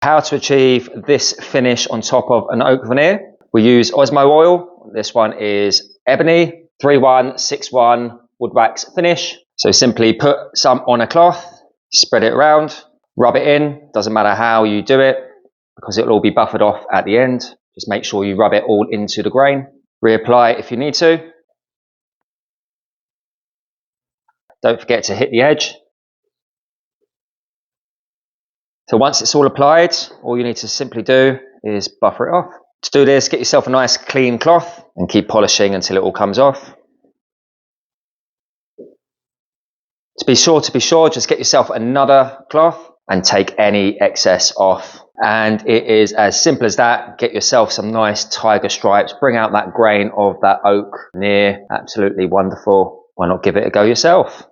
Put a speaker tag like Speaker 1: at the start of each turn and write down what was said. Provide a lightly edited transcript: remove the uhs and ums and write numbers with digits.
Speaker 1: How to achieve this finish on top of an oak veneer. We use Osmo oil. This one is ebony, 3161 wood wax finish. So simply put some on a cloth, spread it around, rub it in. Doesn't matter how you do it because it'll all be buffered off at the end. Just make sure you rub it all into the grain. Reapply if you need to. Don't forget to hit the edge. So once it's all applied, all you need to simply do is buffer it off. To do this, get yourself a nice clean cloth and keep polishing until it all comes off. To be sure, just get yourself another cloth and take any excess off. And it is as simple as that. Get yourself some nice tiger stripes, bring out that grain of that oak veneer. Absolutely wonderful. Why not give it a go yourself?